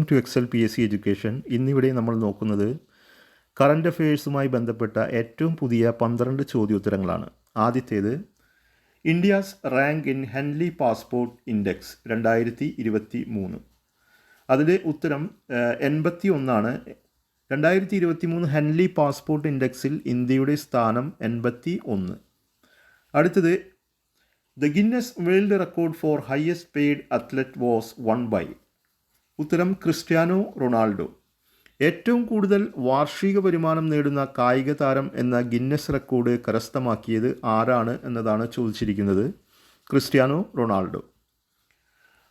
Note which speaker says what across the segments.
Speaker 1: To Excel PSC education. ഇന്നിവിടെ നമ്മൾ നോക്കുന്നത് കറണ്ട് അഫയേഴ്സുമായി ബന്ധപ്പെട്ട ഏറ്റവും പുതിയ 12 ചോദ്യോത്തരങ്ങളാണ്. ആദ്യത്തേത്, India's rank in Henley passport index 2023. അതിലെ ഉത്തരം 81. 2023 ഹെൻലി പാസ്പോർട്ട് ഇൻഡെക്സിൽ ഇന്ത്യയുടെ സ്ഥാനം 81. അടുത്തത്, the Guinness world record for highest paid athlete was won by. ഉത്തരം ക്രിസ്ത്യാനോ റൊണാൾഡോ. ഏറ്റവും കൂടുതൽ വാർഷിക വരുമാനം നേടുന്ന കായിക താരം എന്ന ഗിന്നസ് റെക്കോർഡ് കരസ്ഥമാക്കിയത് ആരാണ് എന്നതാണ് ചോദിച്ചിരിക്കുന്നത്. Cristiano Ronaldo.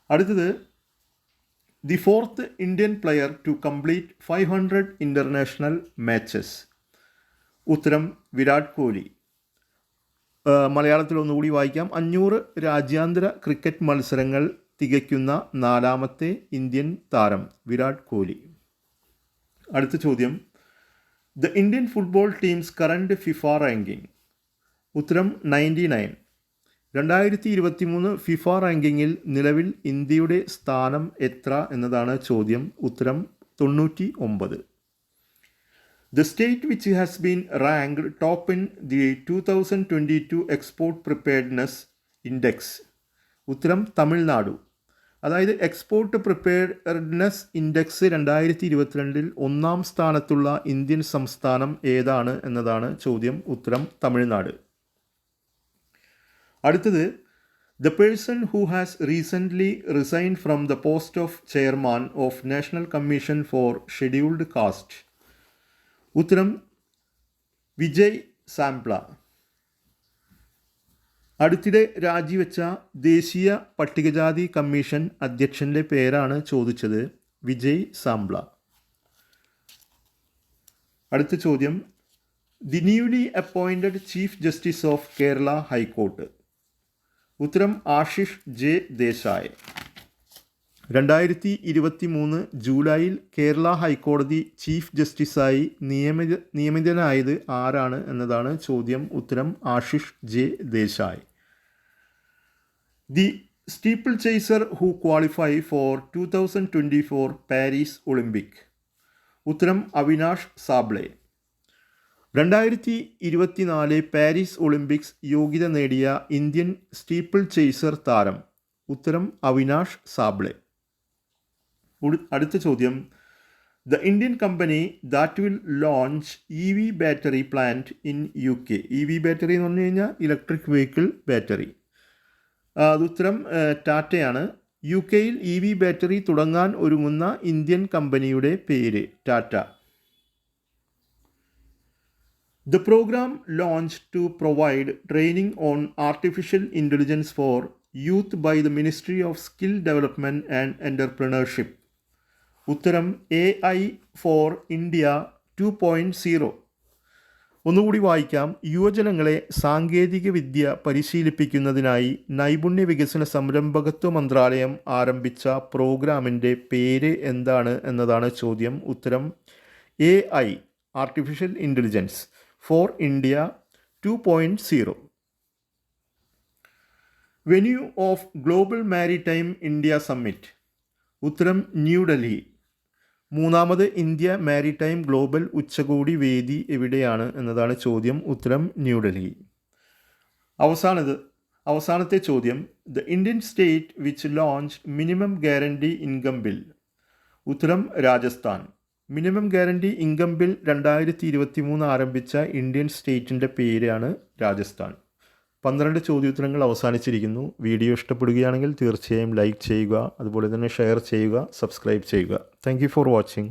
Speaker 1: അടുത്തത്, the fourth Indian player to complete 500 international matches. ഉത്തരം വിരാട് കോഹ്ലി. മലയാളത്തിൽ ഒന്നുകൂടി വായിക്കാം. 500 രാജ്യാന്തര ക്രിക്കറ്റ് മത്സരങ്ങൾ തികയ്ക്കുന്ന 4ാമത്തെ ഇന്ത്യൻ താരം വിരാട് കോഹ്ലി. അടുത്ത ചോദ്യം, the Indian football teams current FIFA ranking. ഉത്തരം 99. 2023 ഫിഫ റാങ്കിങ്ങിൽ നിലവിൽ ഇന്ത്യയുടെ സ്ഥാനം എത്ര എന്നതാണ് ചോദ്യം. ഉത്തരം 99. The state which has been ranked top in the 2022 Export Preparedness Index. ഉത്തരം തമിഴ്നാടു. അതായത് എക്സ്പോർട്ട് പ്രിപ്പയർഡ്നെസ് ഇൻഡെക്സ് 2022 1ാം സ്ഥാനത്തുള്ള ഇന്ത്യൻ സംസ്ഥാനം ഏതാണ് എന്നതാണ് ചോദ്യം. ഉത്തരം തമിഴ്നാട്. അടുത്തത്, the person who has recently resigned from the post of chairman of national commission for scheduled caste. ഉത്തരം വിജയ് സാംപ്ല. അടുത്തിടെ രാജിവെച്ച ദേശീയ പട്ടികജാതി കമ്മീഷൻ അധ്യക്ഷൻ്റെ പേരാണ് ചോദിച്ചത്. വിജയ് സാംപ്ല. അടുത്ത ചോദ്യം, the newly appointed chief justice of Kerala high court. ഉത്തരം ആശിഷ് ജെ ദേശായ്. 2023 ജൂലൈയിൽ കേരള ഹൈക്കോടതി ചീഫ് ജസ്റ്റിസായി നിയമിതനായത് ആരാണ് എന്നതാണ് ചോദ്യം. ഉത്തരം Ashish J Desai. The steeple chaser who qualify four 2024 Paris Olympic. ഉത്തരം അവിനാഷ് സാബ്ളെ. 2024 പാരീസ് ഒളിമ്പിക്സ് യോഗ്യത നേടിയ ഇന്ത്യൻ സ്റ്റീപ്പിൾ ചേസർ താരം. ഉത്തരം അവിനാഷ് സാബ്ളെ. അടുത്ത ചോദ്യം, the Indian company that will launch EV battery plant in UK. EV battery എന്ന് പറഞ്ഞു കഴിഞ്ഞാൽ ഇലക്ട്രിക് വെഹിക്കിൾ ബാറ്ററി. അതുത്തരം ടാറ്റയാണ്. UK-യിൽ EV ബാറ്ററി തുടങ്ങാൻ ഒരുങ്ങുന്ന ഇന്ത്യൻ കമ്പനിയുടെ പേര് Tata. The program launched to provide training on artificial intelligence for youth by the Ministry of Skill Development and Entrepreneurship. ഉത്തരം AI ഫോർ ഇന്ത്യ 2.0. ഒന്നുകൂടി വായിക്കാം. യുവജനങ്ങളെ സാങ്കേതിക വിദ്യ പരിശീലിപ്പിക്കുന്നതിനായി നൈപുണ്യ വികസന സംരംഭകത്വ മന്ത്രാലയം ആരംഭിച്ച പ്രോഗ്രാമിൻ്റെ പേര് എന്താണ് എന്നതാണ് ചോദ്യം. ഉത്തരം AI artificial intelligence for India 2.0. Venue of global maritime India summit. ഉത്തരം ന്യൂഡൽഹി. 3ാമത് ഇന്ത്യ മാരിടൈം ഗ്ലോബൽ ഉച്ചകോടി വേദി എവിടെയാണ് എന്നതാണ് ചോദ്യം. ഉത്തരം ന്യൂഡൽഹി. അവസാനത്തെ ചോദ്യം, the Indian state which launch minimum guarantee income bill. ഉത്തരം Rajasthan. Minimum guarantee income bill 2023 ആരംഭിച്ച ഇന്ത്യൻ സ്റ്റേറ്റിൻ്റെ പേരാണ് രാജസ്ഥാൻ. 12 ചോദ്യോത്തരങ്ങൾ അവസാനിച്ചിരിക്കുന്നു. വീഡിയോ ഇഷ്ടപ്പെടുകയാണെങ്കിൽ തീർച്ചയായും ലൈക്ക് ചെയ്യുക, അതുപോലെ തന്നെ ഷെയർ ചെയ്യുക, സബ്സ്ക്രൈബ് ചെയ്യുക. Thank you for watching.